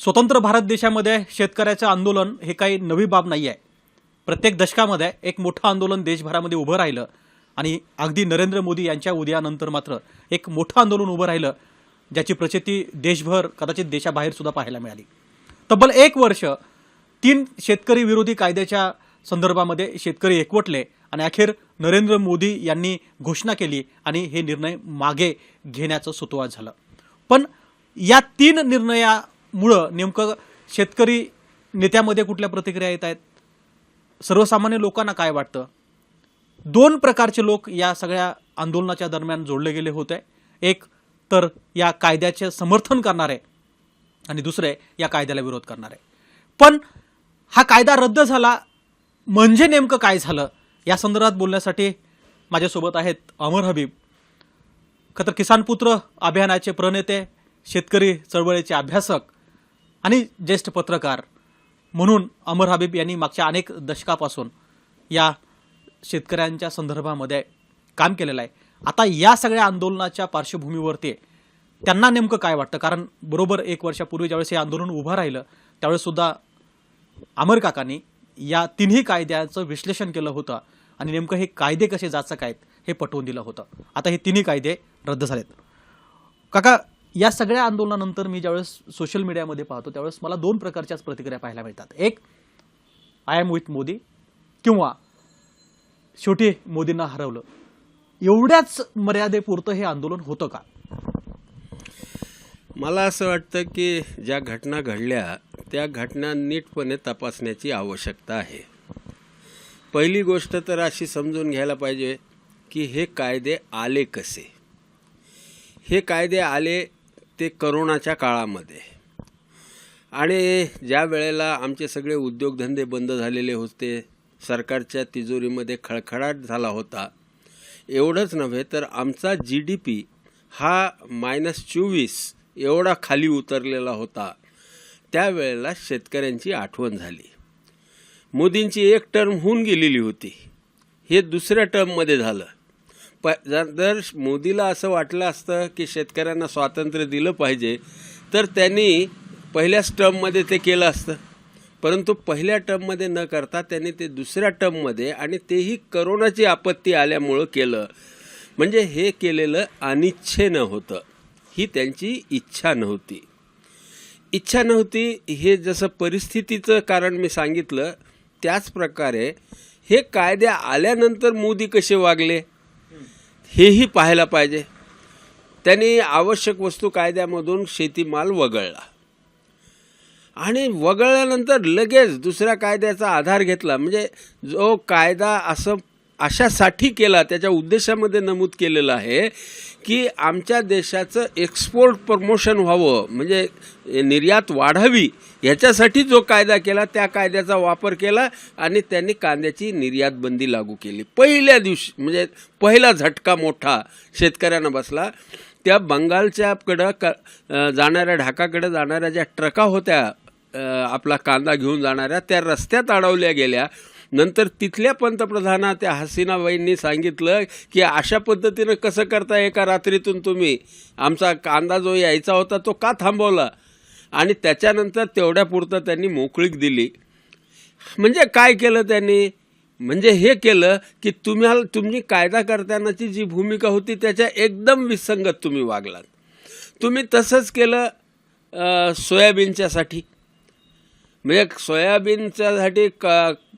स्वतंत्र भारत देशामध्ये शेतकऱ्याचं आंदोलन हे काही नवी बाब नाही आहे. प्रत्येक दशकामध्ये एक मोठं आंदोलन देशभरामध्ये उभं राहिलं आणि अगदी नरेंद्र मोदी यांच्या उदयानंतर मात्र एक मोठं आंदोलन उभं राहिलं, ज्याची प्रचिती देशभर कदाचित देशाबाहेर सुद्धा पाहायला मिळाली. तब्बल 1 वर्ष 3 शेतकरी विरोधी कायद्याच्या संदर्भामध्ये शेतकरी एकवटले आणि अखेर नरेंद्र मोदी यांनी घोषणा केली आणि हे निर्णय मागे घेण्याचं सुतोवाच झालं. पण या 3 निर्णयामुळं नेमकं शेतकरी नेत्यामध्ये कुठल्या प्रतिक्रिया येत आहेत, सर्वसामान्य लोकांना काय वाटतं? 2 प्रकारचे लोक या सगळ्या आंदोलनाच्या दरम्यान जोडले गेले होते. एक तर या कायद्याचे समर्थन करणारे आणि दुसरे या कायद्याला विरोध करणारे. पण हा कायदा रद्द झाला म्हणजे नेमकं काय झालं या संदर्भात बोलण्यासाठी माझ्यासोबत आहेत अमर हबीब, खतर किसान पुत्र अभियानाचे प्रणेते, शेतकरी चळवळीचे अभ्यासक आणि ज्येष्ठ पत्रकार म्हणून अमर हबीब यांनी मागच्या अनेक दशकापासून या शेतकऱ्यांच्या संदर्भामध्ये काम केलेलं आहे. आता या सगळ्या आंदोलनाच्या पार्श्वभूमीवरती त्यांना नेमकं काय वाटतं? कारण बरोबर 1 वर्षापूर्वी ज्यावेळेस हे आंदोलन उभं राहिलं त्यावेळेस सुद्धा अमर काकांनी या 3ही कायद्याचं विश्लेषण केलं होतं आणि नेमकं हे कायदे कसे जाचक आहेत हे पटवून दिलं होतं. आता हे 3ही कायदे रद्द झालेत. काका, या सगळ्या आंदोलनानंतर मी ज्यावेळेस सोशल मीडियामध्ये पाहतो त्यावेळेस मला 2 प्रकारच्याच प्रतिक्रिया पाहायला मिळतात. एक, आय एम विथ मोदी किंवा शेवटी मोदींना हरवलं. एवढ्याच मर्यादेपुरतं हे आंदोलन होतं का? मला असं वाटतं की ज्या घटना घडल्या त्या घटना नीटपणे तपासण्याची आवश्यकता आहे. पहिली गोष्ट तर अशी समजून घ्यायला पाहिजे की हे कायदे आले कसे. हे कायदे आले ते करोनाच्या काळामध्ये आणि ज्या वेळेला आमचे सगळे उद्योगधंदे बंद झालेले होते, सरकारच्या तिजोरीमध्ये खळखळाट झाला होता. एवढंच नव्हे तर आमचा GDP हा -24 एवढा खाली उतरलेला होता. त्यावेळेला शेतकऱ्यांची आठवण झाली. मोदींची 1 टर्म होऊन गेलेली होती, हे 2ऱ्या टर्ममध्ये झालं. जर मोदीला असं वाटलं असतं की शेतकऱ्यांना स्वातंत्र्य दिलं पाहिजे तर त्यांनी पहिल्याच टर्ममध्ये ते केलं असतं. परंतु पहिल्या टर्ममध्ये न करता त्यांनी ते 2ऱ्या टर्ममध्ये, आणि तेही करोनाची आपत्ती आल्यामुळं केलं. म्हणजे हे केलेलं अनिच्छेनं होतं, ही त्यांची इच्छा नव्हती. इच्छा नव्हती हे जसं परिस्थितीचं कारण मी सांगितलं, त्याच प्रकारे हे कायदे आल्यानंतर मोदी कसे वागले हेही पाहायला पाहिजे. त्यांनी आवश्यक वस्तू कायद्यामधून शेतीमाल वगळला आणि वगळल्यानंतर लगेच 2ऱ्या कायद्याचा आधार घेतला. म्हणजे जो कायदा अशासाठी केला, त्याच्या उद्देशामध्ये नमूद केलेलं आहे की आमच्या देशाचं एक्सपोर्ट प्रमोशन व्हावं, म्हणजे निर्यात वाढावी, ह्याच्यासाठी जो कायदा केला त्या कायद्याचा वापर केला आणि त्यांनी कांद्याची निर्यात बंदी लागू केली. पहिल्या दिवशी म्हणजे पहिला झटका मोठा शेतकऱ्यांना बसला. त्या बंगालच्याकडं जाणाऱ्या, ढाकाकडे जाणाऱ्या ज्या ट्रका होत्या आपला कांदा घेऊन जाणाऱ्या, त्या रस्त्यात अडवल्या गेल्या. नंतर तिथल्या पंतप्रधाना त्या हसीनाबाईंनी सांगितलं की अशा पद्धतीनं कसं करता, एका रात्रीतून तुम्ही आमचा कांदा जो यायचा होता तो का थांबवला? आणि त्याच्यानंतर तेवढ्यापुरतं त्यांनी मोकळीक दिली. म्हणजे काय केलं त्यांनी? म्हणजे हे केलं की तुम्ही कायदा करतानाची जी भूमिका होती त्याच्या एकदम विसंगत तुम्ही वागलात. तुम्ही तसंच केलं सोयाबीनच्यासाठी. म्हणजे सोयाबीनच्यासाठी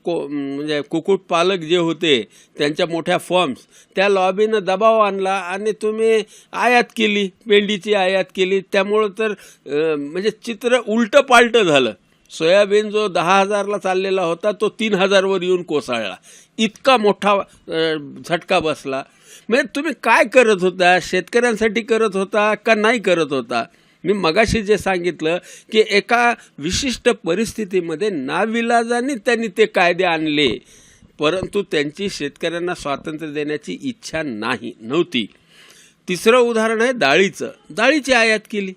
म्हणजे कुक्कुटपालक जे होते त्यांच्या मोठ्या फर्म्स, त्या लॉबीनं दबाव आणला आणि तुम्ही आयात केली, पेंडीची आयात केली. त्यामुळं तर म्हणजे चित्र उलटं पालटं झालं. सोयाबीन जो 10,000ला चाललेला होता तो 3,000वर येऊन कोसळला. इतका मोठा झटका बसला. म्हणजे तुम्ही काय करत होता? शेतकऱ्यांसाठी करत होता का नाही करत होता? मी मगाशी जे सांगितलं की एका विशिष्ट परिस्थितीमध्ये नाविलाजाने त्यांनी ते कायदे आणले, परंतु त्यांची शेतकऱ्यांना स्वातंत्र्य देण्याची इच्छा नव्हती. 3रं उदाहरण आहे डाळीचं. डाळीची आयात केली.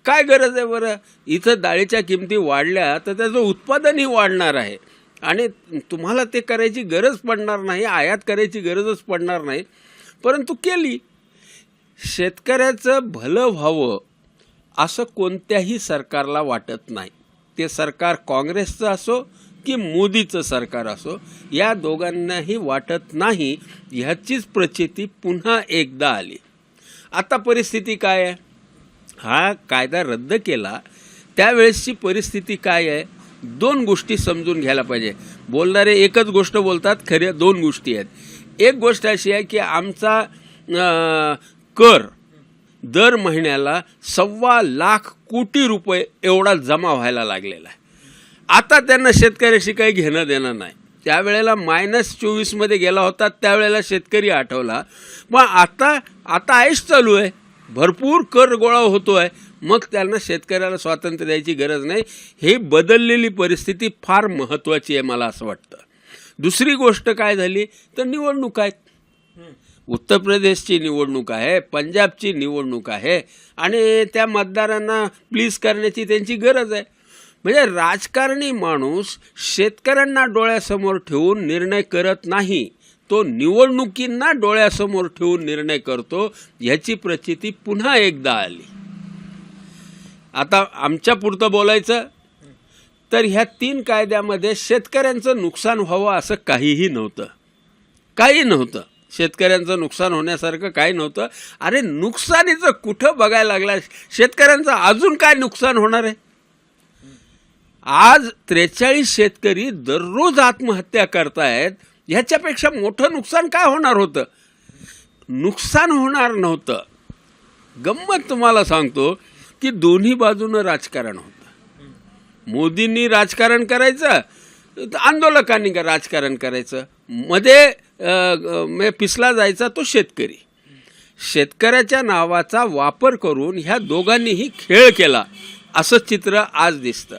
काय गरज आहे बरं? इथं डाळीच्या किमती वाढल्या तर त्याचं उत्पादनही वाढणार आहे आणि तुम्हाला ते करायची गरज पडणार नाही, आयात करायची गरजच पडणार नाही, परंतु केली. शेतकऱ्याचं भलं व्हावं असं कोणत्याही सरकारला वाटत नाही. ते सरकार काँग्रेसचं असो की मोदीचं सरकार असो, या दोघांनाही वाटत नाही. ह्याचीच प्रचिती पुन्हा एकदा आली. आता परिस्थिती काय आहे? हा कायदा रद्द केला त्यावेळेसची परिस्थिती काय आहे? दोन गोष्टी समजून घ्यायला पाहिजे. बोलणारे एकच गोष्ट बोलतात, खऱ्या दोन गोष्टी आहेत. एक गोष्ट अशी आहे की आमचा कर दर महिन्याला 1.25 लाख कोटी रुपये एवढा जमा व्हायला लागलेला आहे. आता त्यांना शेतकऱ्याशी काही घेणं देणं नाही. त्यावेळेला -24 गेला होता, त्यावेळेला शेतकरी आठवला. मग आता आईश चालू आहे, भरपूर कर गोळा होतो आहे, मग त्यांना शेतकऱ्याला स्वातंत्र्य द्यायची गरज नाही. हे बदललेली परिस्थिती फार महत्त्वाची आहे मला असं वाटतं. दुसरी गोष्ट काय झाली तर निवडणूक आहेत. उत्तर प्रदेशची निवडणूक आहे, पंजाबची निवडणूक आहे आणि त्या मतदारांना प्लीज करण्याची त्यांची गरज आहे. म्हणजे राजकारणी माणूस शेतकऱ्यांना डोळ्यासमोर ठेवून निर्णय करत नाही, तो निवडणुकींना डोळ्यासमोर ठेवून निर्णय करतो. ह्याची प्रचिती पुन्हा एकदा आली. आता आमच्या पुरतं बोलायचं तर ह्या 3 कायद्यामध्ये शेतकऱ्यांचं नुकसान व्हावं असं काही नव्हतं. शेतकऱ्यांचं नुकसान होण्यासारखं काही नव्हतं. अरे नुकसानीचं कुठं बघायला लागला? शेतकऱ्यांचं अजून काय नुकसान होणार आहे? आज 43 शेतकरी दररोज आत्महत्या करतायत. ह्याच्यापेक्षा मोठं नुकसान काय होणार होतं? नुकसान होणार नव्हतं. गंमत तुम्हाला सांगतो की दोन्ही बाजूनं राजकारण होतं. मोदींनी राजकारण करायचं, आंदोलकांनी राजकारण करायचं, मध्ये पिसला जायचा तो शेतकरी. शेतकऱ्याच्या नावाचा वापर करून ह्या दोघांनीही खेळ केला असं चित्र आज दिसतं.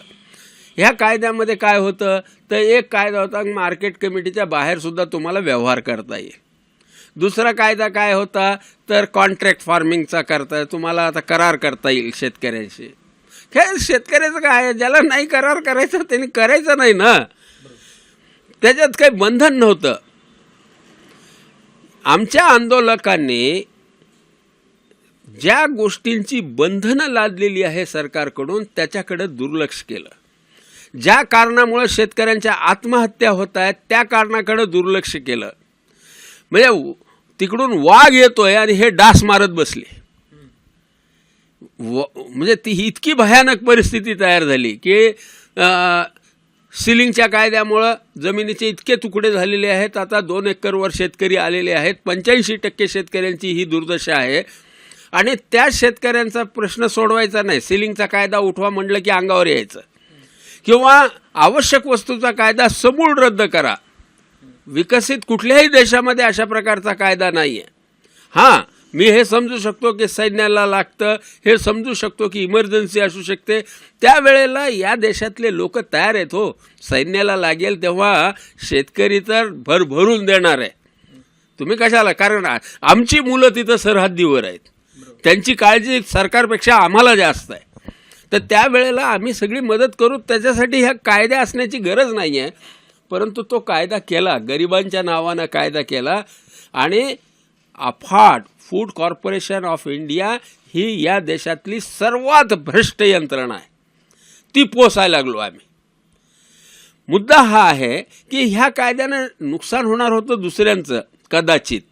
ह्या कायद्यामध्ये काय होतं तर एक कायदा होता मार्केट कमिटीच्या बाहेरसुद्धा तुम्हाला व्यवहार करता येईल. दुसरा कायदा काय होता तर कॉन्ट्रॅक्ट फार्मिंगचा तुम्हाला आता करार करता येईल शेतकऱ्यांशी. काय शेतकऱ्याचं काय, ज्याला नाही करार करायचा त्यांनी करायचं नाही ना, त्याच्यात काही बंधन नव्हतं. आमच्या आंदोलकांनी ज्या गोष्टींची बंधनं लादलेली आहे सरकारकडून त्याच्याकडे दुर्लक्ष केलं. ज्या कारणामुळे शेतकऱ्यांच्या आत्महत्या होत आहेत त्या कारणाकडे दुर्लक्ष केलं. म्हणजे तिकडून वाघ येतोय आणि हे डास मारत बसले. म्हणजे ती इतकी भयानक परिस्थिती तयार झाली की सिलिंगच्या कायद्यामुळं जमिनीचे इतके तुकडे झालेले आहेत. आता 2 एकरवर शेतकरी आलेले आहेत. 85% शेतकऱ्यांची ही दुर्दशा आहे आणि त्या शेतकऱ्यांचा प्रश्न सोडवायचा नाही. सिलिंगचा कायदा उठवा म्हटलं की अंगावर यायचं, किंवा आवश्यक वस्तूचा कायदा समूळ रद्द करा. विकसित कुठल्याही देशामध्ये अशा प्रकारचा कायदा नाही आहे. हां, मी हे समजू शकतो की सैन्याला लागतं, हे समजू शकतो की इमर्जन्सी असू शकते. त्यावेळेला या देशातले लोक तयार आहेत. हो, सैन्याला लागेल तेव्हा शेतकरी तर भरभरून देणार आहे. तुम्ही कशाला? कारण आमची मुलं तिथं सरहद्दीवर आहेत, त्यांची काळजी सरकारपेक्षा आम्हाला जास्त आहे. तर त्यावेळेला आम्ही सगळी मदत करू. त्याच्यासाठी ह्या कायद्या असण्याची गरज नाही आहे. परंतु तो कायदा केला, गरिबांच्या नावानं कायदा केला आणि अफाट फूड कॉर्पोरेशन ऑफ इंडिया ही या देशातली सर्वात भ्रष्ट यंत्रणा आहे, ती पोसायला लागलो आम्ही. मुद्दा हा आहे की ह्या कायद्यानं नुकसान होणार होतं दुसऱ्यांचं, कदाचित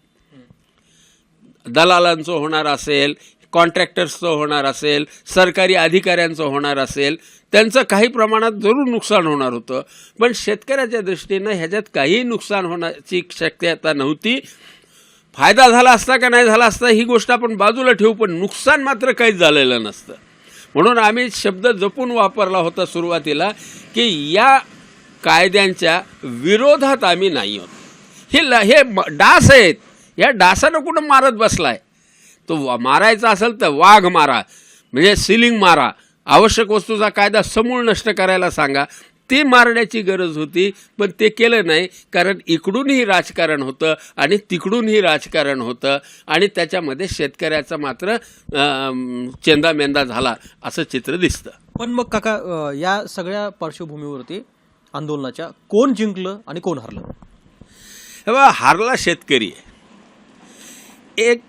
दलालांचं होणार असेल, कॉन्ट्रॅक्टर्सचं होणार असेल, सरकारी अधिकाऱ्यांचं होणार असेल, त्यांचं काही प्रमाणात जरूर नुकसान होणार होतं. पण शेतकऱ्याच्या दृष्टीनं ह्याच्यात काही नुकसान होण्याची शक्यता नव्हती. फायदा झाला असता का नाही झाला असता ही गोष्ट आपण बाजूला ठेवू, पण नुकसान मात्र काहीच झालेलं नसतं. म्हणून आम्ही शब्द जपून वापरला होता सुरुवातीला की या कायद्यांच्या विरोधात आम्ही नाही आहोत. हे डास आहेत, या डासानं कुठं मारत बसलाय? तो मारायचा असेल तर वाघ मारा, म्हणजे सिलिंग मारा. आवश्यक वस्तूचा कायदा समूळ नष्ट करायला सांगा. ते मारण्याची गरज होती, पण ते केलं नाही. कारण इकडूनही राजकारण होतं आणि तिकडूनही राजकारण होतं आणि त्याच्यामध्ये शेतकऱ्याचा मात्र चेंदामेंदा झाला असं चित्र दिसतं. पण मग काका, या सगळ्या पार्श्वभूमीवरती आंदोलनाच्या कोण जिंकलं आणि कोण हरलं? हारला शेतकरी. एक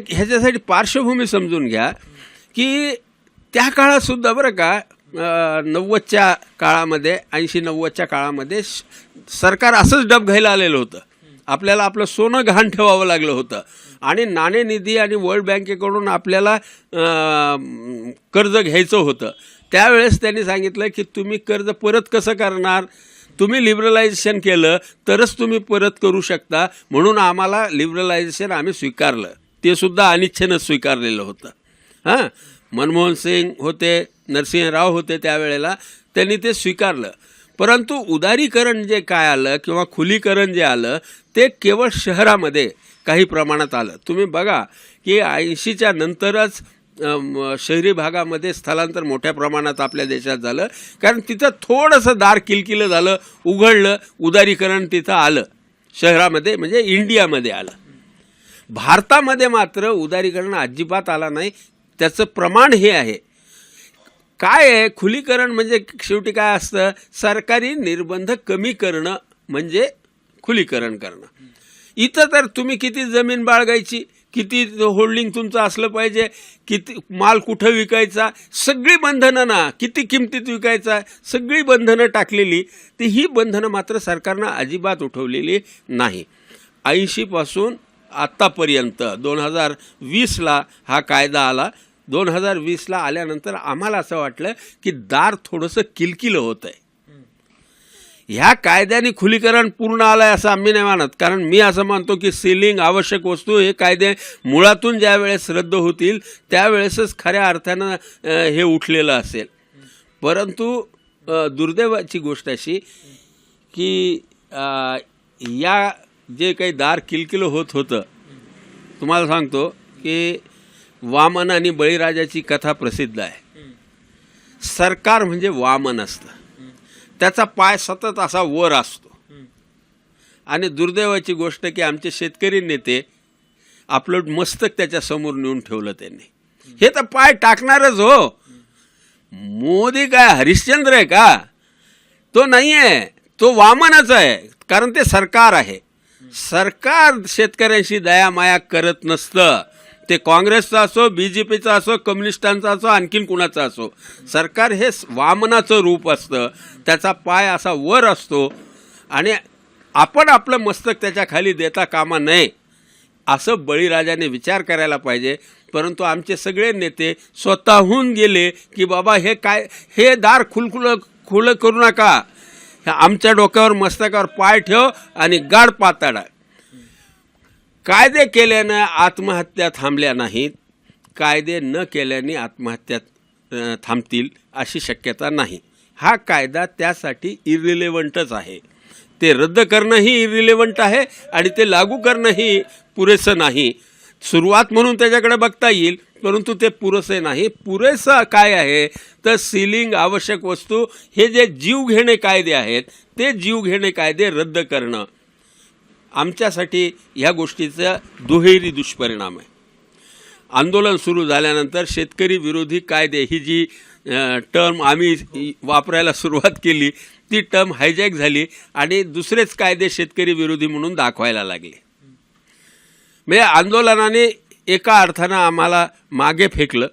ह्याच्यासाठी पार्श्वभूमी समजून घ्या की त्या काळात सुद्धा बरं का 90च्या काळामध्ये 80-90च्या काळामध्ये सरकार असंच डब घ्यायला आलेलं होतं. आपल्याला आपलं सोनं गहाण ठेवावं लागलं होतं आणि नाणेनिधी आणि वर्ल्ड बँकेकडून आपल्याला कर्ज घ्यायचं होतं. त्यावेळेस त्यांनी सांगितलं की तुम्ही कर्ज परत कसं करणार, तुम्ही लिबरलायझेशन केलं तरच तुम्ही परत करू शकता, म्हणून आम्हाला लिबरलायझेशन आम्ही स्वीकारलं. ते सुद्धा अनिच्छेनं स्वीकारलेलं होतं. हां, मनमोहन सिंग होते, नरसिंह राव होते त्यावेळेला, त्यांनी ते स्वीकारलं. परंतु उदारीकरण जे काय आलं किंवा खुलीकरण जे आलं ते केवळ शहरामध्ये काही प्रमाणात आलं. तुम्ही बघा की 80च्या नंतरच शहरी भागामध्ये स्थलांतर मोठ्या प्रमाणात आपल्या देशात झालं, कारण तिथं थोडंसं दार किलकिलं झालं, उघडलं, उदारीकरण तिथं आलं शहरामध्ये, म्हणजे इंडियामध्ये आलं. भारतामध्ये मात्र उदारीकरण अजिबात आला नाही. त्याचं प्रमाण हे आहे. काय आहे खुलीकरण म्हणजे शेवटी काय असतं, सरकारी निर्बंध कमी करणं म्हणजे खुलीकरण करणं. इथं तर तुम्ही किती जमीन बाळगायची, किती होल्डिंग तुमचं असलं पाहिजे, किती माल कुठं विकायचा, सगळी बंधनं ना, किती किमतीत विकायचा, सगळी बंधनं टाकलेली. ती ही बंधनं मात्र सरकारनं अजिबात उठवलेली नाही. 80पासून आत्तापर्यंत 2020ला हा कायदा आला. 2020ला आल्यानंतर आम्हाला असं वाटलं की दार थोडंसं किलकिलं होतं आहे. ह्या कायद्याने खुलीकरण पूर्ण आलं आहे असं आम्ही नाही मानत, कारण मी असं मानतो की सीलिंग, आवश्यक वस्तू हे कायदे मुळातून ज्या वेळेस रद्द होतील त्यावेळेसच खऱ्या अर्थानं हे उठलेलं असेल. परंतु दुर्दैवाची गोष्ट अशी की या जे काही दार किलकिलं होत होतं, तुम्हाला सांगतो की वामन आणि बळीराजाची कथा प्रसिद्ध आहे. सरकार म्हणजे वामन असतं, त्याचा पाय सतत असा वर असतो. आणि दुर्दैवाची गोष्ट की आमचे शेतकरी नेते आपलं मस्तक त्याच्या समोर नेऊन ठेवलं त्यांनी. हे तर पाय टाकणारच हो. मोदी काय हरिश्चंद्र आहे का? तो नाही आहे, तो वामनच आहे, कारण ते सरकार आहे. सरकार शेतकऱ्यांशी दया माया करत नसतं. ते काँग्रेसचा असो, BJPचा असो, कम्युनिस्टांचा असो, आणखीन कुणाचा असो, सरकार हे वामनाचं रूप असतं. त्याचा पाय असा वर असतो आणि आपण आपलं मस्तक त्याच्या खाली देता कामा नये असं बळीराजाने विचार करायला पाहिजे. परंतु आमचे सगळे नेते स्वतःहून गेले की बाबा हे दार खुलं करू नका, आमच्या डोक्यावर मस्तकावर पाय ठेव आणि गाड पाताडा. कायदे केल्यानं आत्महत्या थांबल्या नाहीत, कायदे न केल्याने आत्महत्या थांबतील अशी शक्यता नाही. हा कायदा त्यासाठी इरिलेव्हंटच आहे. ते रद्द करणंही इरिलेव्हंट आहे आणि ते लागू करणंही पुरेसं नाही. सुरुवात म्हणून त्याच्याकडे बघता येईल, परंतु ते पुरेसे नाही. पुरेसं काय आहे तर सीलिंग, आवश्यक वस्तू हे जे जीवघेणे कायदे आहेत ते जीवघेणे कायदे रद्द करणं आमच्यासाठी ह्या गोष्टीचा दुहेरी दुष्परिणाम आहे. आंदोलन सुरू झाल्यानंतर शेतकरी विरोधी कायदे ही जी टर्म आम्ही वापरायला सुरुवात केली ती टर्म हायजॅक झाली आणि दुसरेच कायदे शेतकरी विरोधी म्हणून दाखवायला लागले. म्हणजे आंदोलनाने एका अर्थानं आम्हाला मागे फेकलं.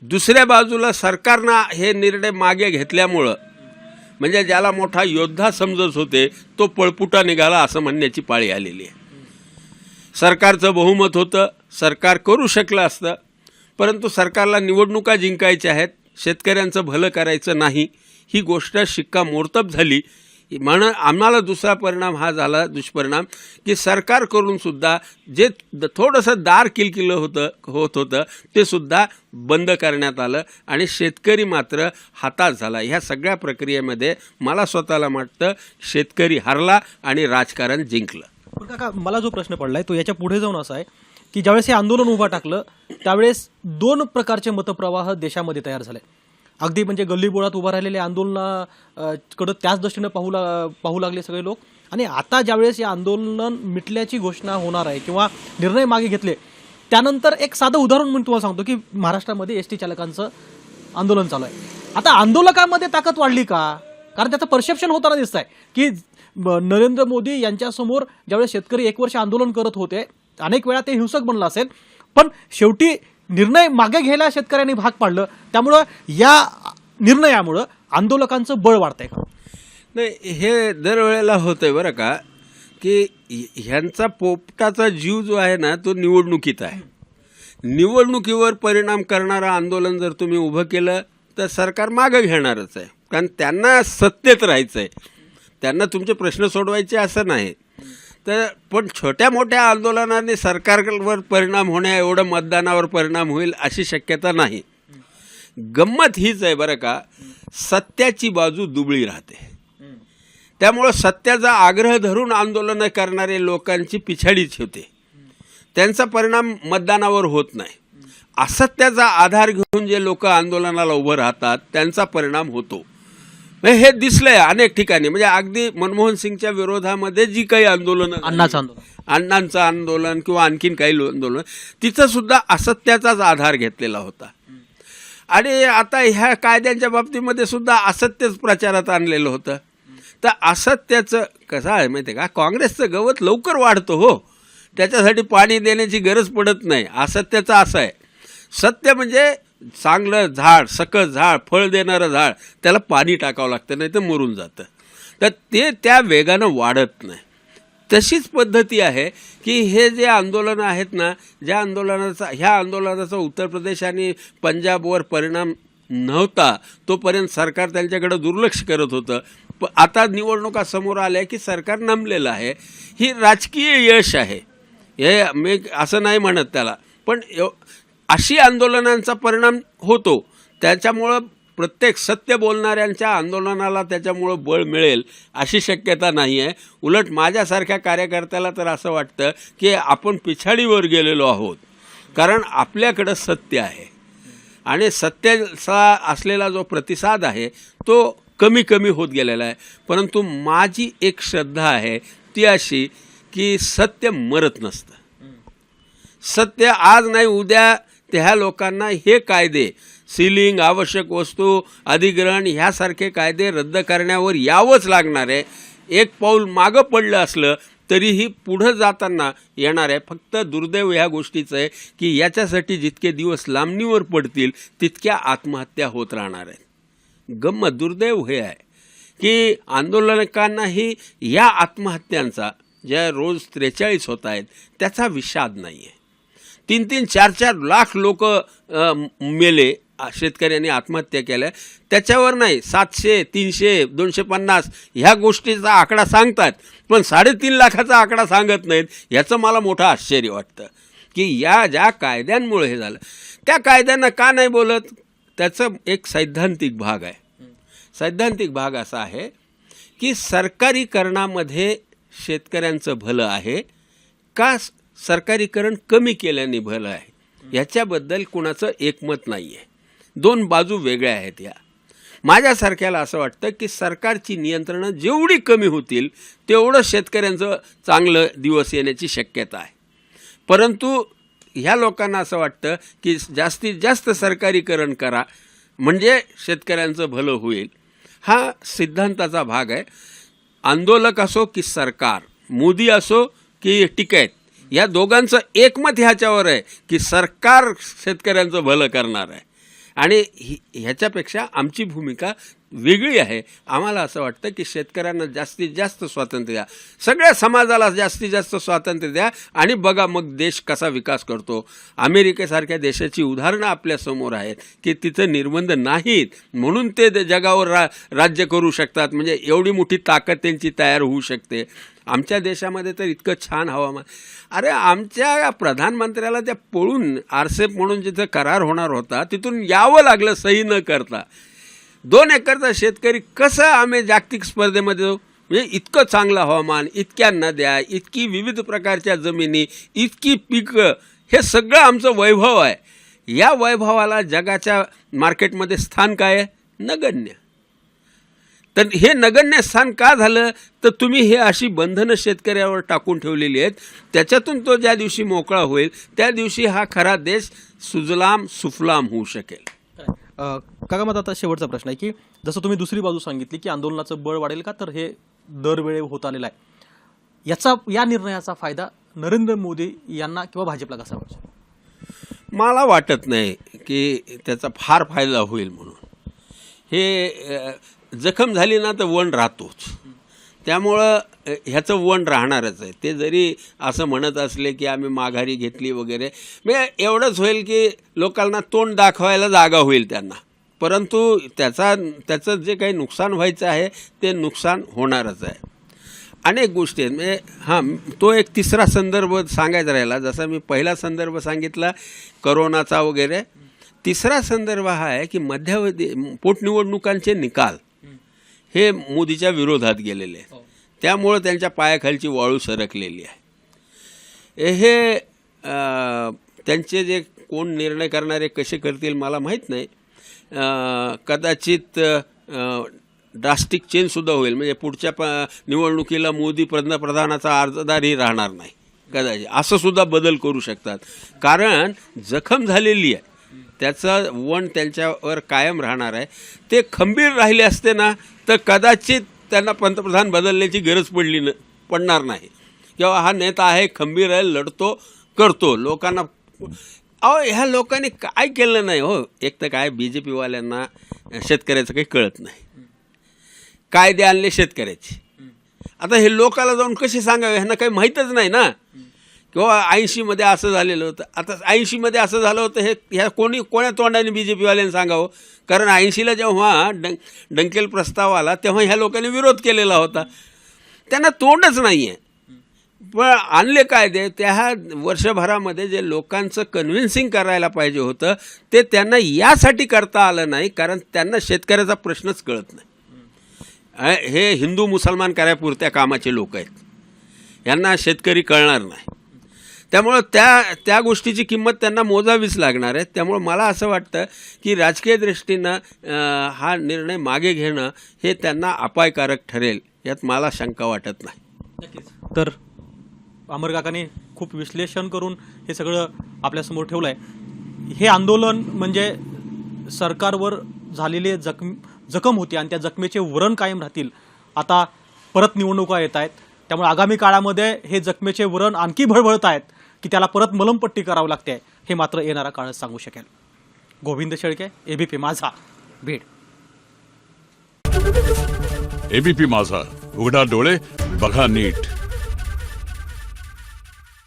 दुसऱ्या बाजूला सरकारनं हे निर्णय मागे घेतल्यामुळं म्हणजे ज्याला मोठा योद्धा समजत होते तो पळपुटा निघाला असं म्हणण्याची पाळी आलेली आहे. सरकारचं बहुमत होतं, सरकार करू शकलं असतं, परंतु सरकारला निवडणुका जिंकायच्या आहेत, शेतकऱ्यांचं भलं करायचं नाही, ही गोष्ट शिक्कामोर्तब झाली. म्हणून आम्हाला दुसरा परिणाम हा झाला, दुष्परिणाम, की सरकार करून सुद्धा जे थोडंसं दार किलकिलं होत होतं ते सुद्धा बंद करण्यात आलं आणि शेतकरी मात्र हाताश झाला. ह्या सगळ्या प्रक्रियेमध्ये मला स्वतःला वाटतं शेतकरी हरला आणि राजकारण जिंकलं. पण काका, मला जो प्रश्न पडलाय तो याच्या पुढे जाऊन असा आहे की ज्यावेळेस हे आंदोलन उभा टाकलं त्यावेळेस दोन प्रकारचे मतप्रवाह देशामध्ये तयार झाले. अगदी म्हणजे गल्लीबोळात उभा राहिलेले आंदोलनाकडं त्याच दृष्टीनं पाहू लागले सगळे लोक. आणि आता ज्यावेळेस हे आंदोलन मिटल्याची घोषणा होणार आहे किंवा निर्णय मागे घेतले त्यानंतर एक साधं उदाहरण म्हणून तुम्हाला सांगतो की महाराष्ट्रामध्ये ST चालकांचं आंदोलन चालू आहे. आता आंदोलकांमध्ये ताकद वाढली का? कारण त्याचं परसेप्शन होताना दिसत आहे की नरेंद्र मोदी यांच्यासमोर ज्यावेळेस शेतकरी 1 वर्ष आंदोलन करत होते, अनेक वेळा ते हिंसक बनलं असेल, पण शेवटी निर्णय मागे घ्यायला शेतकऱ्यांनी भाग पाडलं, त्यामुळं या निर्णयामुळं आंदोलकांचं बळ वाढतंय का? नाही, हे दरवेळेला होतंय बरं का, की ह्यांचा पोपटाचा जीव जो आहे ना तो निवडणुकीत आहे. निवडणुकीवर परिणाम करणारं आंदोलन जर तुम्ही उभं केलं तर सरकार मागं घेणारच आहे, कारण त्यांना सत्तेत राहायचं आहे, त्यांना तुमचे प्रश्न सोडवायचे असं नाही. तर पण छोट्या मोठ्या आंदोलनाने सरकारवर परिणाम होण्या एवढं मतदानावर परिणाम होईल अशी शक्यता नाही. गंमत हीच आहे बरं का, सत्याची बाजू दुबळी राहते, त्यामुळं सत्याचा आग्रह धरून आंदोलनं करणारे लोकांची पिछाडीच होते, त्यांचा परिणाम मतदानावर होत नाही. असत्याचा आधार घेऊन जे लोक आंदोलनाला उभं राहतात त्यांचा परिणाम होतो. हे दिसलंय अनेक ठिकाणी. म्हणजे अगदी मनमोहन सिंगच्या विरोधामध्ये जी काही आंदोलनं, अण्णांचं आंदोलन किंवा आणखीन काही आंदोलन, तिथं सुद्धा असत्याचाच आधार घेतलेला होता. आणि आता ह्या कायद्यांच्या बाबतीमध्ये सुद्धा असत्यच प्रचारात आणलेलं होतं. तर असत्याचं कसं आहे माहिती आहे का, काँग्रेसचं गवत लवकर वाढतं हो, त्याच्यासाठी पाणी देण्याची गरज पडत नाही. असत्याचं असं आहे, सत्य म्हणजे चांगलं झाड, सकस झाड, फळ देणारं झाड, त्याला पाणी टाकावं लागतं, नाही तर मरून जातं. तर ते त्या वेगानं वाढत नाही. तशीच पद्धती आहे की हे जे आंदोलनं आहेत ना, ह्या आंदोलनाचा उत्तर प्रदेश आणि पंजाबवर परिणाम नव्हता तोपर्यंत सरकार त्यांच्याकडे दुर्लक्ष करत होतं. आता निवडणुका समोर आल्या की सरकार नमलेलं आहे. ही राजकीय यश आहे, हे मी असं नाही म्हणत त्याला, पण अशी आंदोलनांचा परिणाम होतो. त्याच्यामुळं प्रत्येक सत्य बोलणाऱ्यांच्या आंदोलनाला त्याच्यामुळं बळ मिळेल अशी शक्यता नाही आहे. उलट माझ्यासारख्या कार्यकर्त्याला तर असं वाटतं की आपण पिछाडीवर गेलेलो आहोत, कारण आपल्याकडं सत्य आहे आणि सत्याचा असलेला जो प्रतिसाद आहे तो कमी कमी होत गेलेला आहे. परंतु माझी एक श्रद्धा आहे ती अशी की सत्य मरत नसतं. सत्य आज नाही उद्या त्या लोकांना हे कायदे, सीलिंग, आवश्यक वस्तू अधिग्रहण ह्यासारखे कायदे रद्द करण्यावर यावंच लागणार आहे. एक पाऊल मागं पडलं असलं तरीही पुढं जाताना येणार आहे. फक्त दुर्दैव ह्या गोष्टीचं आहे की याच्यासाठी जितके दिवस लांबणीवर पडतील तितक्या आत्महत्या होत राहणार आहेत. गंमत दुर्दैव हे आहे की आंदोलकांनाही या आत्महत्यांचा, ज्या रोज 43 होत आहेत, त्याचा विषाद नाही आहे. 3-3, 4-4 लाख लोक मेले, शेतकऱ्यांनी आत्महत्या केल्या, त्याच्यावर नाही 700, 300, 250 ह्या गोष्टीचा आकडा सांगतात, पण 3.5 लाखाचा आकडा सांगत नाहीत. याचं मला मोठं आश्चर्य वाटतं की या ज्या कायद्यांमुळे हे झालं, त्या कायद्यांना का नाही बोलत. त्याचं एक सैद्धांतिक भाग आहे. सैद्धांतिक भाग असा आहे की सरकारीकरणामध्ये शेतकऱ्यांचं भलं आहे का सरकारीकरण कमी केल्याने भलं आहे, याच्याबद्दल कुणाचं एकमत नाही आहे. दोन बाजू वेगळ्या आहेत. या माझ्यासारख्याला असं वाटतं की सरकारची नियंत्रणं जेवढी कमी होतील तेवढं शेतकऱ्यांचं चांगलं दिवस येण्याची शक्यता आहे. परंतु ह्या लोकांना असं वाटतं की जास्तीत जास्त सरकारीकरण करा म्हणजे शेतकऱ्यांचं भलं होईल. हा सिद्धांताचा भाग आहे. आंदोलक असो की सरकार, मोदी असो की टिकैत, या दोघांचं एकमत ह्याच्यावर आहे की सरकार शेतकऱ्यांचं भलं करणार आहे. आणि ह्याच्यापेक्षा आमची भूमिका वेगळी आहे. आम्हाला असं वाटतं की शेतकऱ्यांना जास्तीत जास्त स्वातंत्र्य द्या, सगळ्या समाजाला जास्तीत जास्त स्वातंत्र्य द्या आणि बघा मग देश कसा विकास करतो. अमेरिकेसारख्या देशाची उदाहरणं आपल्यासमोर आहेत की तिथं निर्बंध नाहीत म्हणून ते जगावर राज्य करू शकतात. म्हणजे एवढी मोठी ताकद त्यांची तयार होऊ शकते. आमच्या देशामध्ये तर इतकं छान हवामान. अरे आमच्या प्रधानमंत्र्याला त्या पळून आरसेप म्हणून जिथं करार होणार होता तिथून यावं लागलं सही न करता. 2 एकरचा शेतकरी कसं आम्ही जागतिक स्पर्धेमध्ये जाऊ. म्हणजे इतकं चांगलं हवामान, इतक्या नद्या, इतकी विविध प्रकारच्या जमिनी, इतकी पिकं, हे सगळं आमचं वैभव आहे. या वैभवाला जगाच्या मार्केटमध्ये स्थान काय आहे? नगण्य. तर हे नगण्य स्थान का झालं तर तुम्ही हे अशी बंधनं शेतकऱ्यावर टाकून ठेवलेली आहेत. त्याच्यातून तो ज्या दिवशी मोकळा होईल त्या दिवशी हा खरा देश सुजलाम सुफलाम होऊ शकेल. काका मग आता शेवटचा प्रश्न आहे की जसं तुम्ही दुसरी बाजू सांगितली की आंदोलनाचं बळ वाढेल का, तर हे दरवेळी होत आलेलं आहे. या निर्णयाचा फायदा नरेंद्र मोदी यांना किंवा भाजपला कसा वाटतो? मला वाटत नाही की त्याचा फार फायदा होईल म्हणून. हे जखम झाली ना तर वण राहतोच, त्यामुळं ह्याचं वण राहणारच आहे. ते जरी असं म्हणत असले की आम्ही माघारी घेतली वगैरे, म्हणजे एवढंच होईल की लोकांना तोंड दाखवायला जागा होईल त्यांना, परंतु त्याचं जे काही नुकसान व्हायचं आहे ते नुकसान होणारच आहे. अनेक गोष्टी आहेत. म्हणजे तो एक तिसरा संदर्भ सांगायचा राहिला. जसा मी पहिला संदर्भ सांगितला करोनाचा वगैरे, तिसरा संदर्भ हा आहे की मध्यावधी पोटनिवडणुकांचे निकाल हे मोदीच्या विरोधात गेलेले आहेत, त्यामुळं त्यांच्या पायाखालची वाळू सरकलेली आहे. हे त्यांचे जे कोण निर्णय करणारे कसे करतील मला माहीत नाही. कदाचित ड्रास्टिक चेंजसुद्धा होईल, म्हणजे पुढच्या निवडणुकीला मोदी पंतप्रधानाचा अर्जदारही राहणार नाही कदाचित, असं सुद्धा बदल करू शकतात. कारण जखम झालेली आहे, त्याचं वण त्यांच्यावर कायम राहणार आहे. ते खंबीर राहिले असते ना तर कदाचित त्यांना पंतप्रधान बदलण्याची गरज पडणार नाही. किंवा हा नेता आहे, खंबीर आहे, लढतो, करतो लोकांना. ह्या लोकांनी काय केलं नाही हो. एक तर काय BJP वाल्यांना शेतकऱ्याचं काही कळत नाही, कायदे आणले शेतकऱ्याचे. आता हे लोकाला जाऊन कसे सांगावे, ह्यांना काही माहीतच नाही ना. किंवा 80मध्ये असं झालेलं होतं, आता 80मध्ये असं झालं होतं, हे ह्या कोण्या तोंडाने BJP वाल्यांनी सांगावं. कारण 80ला जेव्हा डंकेल प्रस्ताव आला तेव्हा ह्या लोकांनी विरोध केलेला होता, त्यांना तोंडच नाही आहे. पण आणले कायदे, त्या वर्षभरामध्ये जे लोकांचं कन्व्हिन्सिंग करायला पाहिजे होतं ते त्यांना यासाठी करता आलं नाही, कारण त्यांना शेतकऱ्याचा प्रश्नच कळत नाही. हे हिंदू मुसलमान करायपुरत्या कामाचे लोक आहेत, यांना शेतकरी कळणार नाही. त्यामुळं त्या गोष्टीची किंमत त्यांना मोजावीच लागणार आहे. त्यामुळं मला असं वाटतं की राजकीय दृष्टीनं हा निर्णय मागे घेणं हे त्यांना अपायकारक ठरेल, यात मला शंका वाटत नाही. नक्कीच. तर अमर काकांनी खूप विश्लेषण करून हे सगळं आपल्यासमोर ठेवलं आहे. हे आंदोलन म्हणजे सरकारवर झालेले जखम होती आणि त्या जखमेचे व्रण कायम राहतील. आता परत निवडणुका येत आहेत, त्यामुळे आगामी काळामध्ये हे जखमेचे व्रण आणखी भळभळत आहेत की त्याला परत मलमपट्टी करावी लागते, हे मात्र येणारा काळच सांगू शकेल. गोविंद शेळके, ABP माझा, बीड. ABP माझा, उघडा डोळे बघा नीट.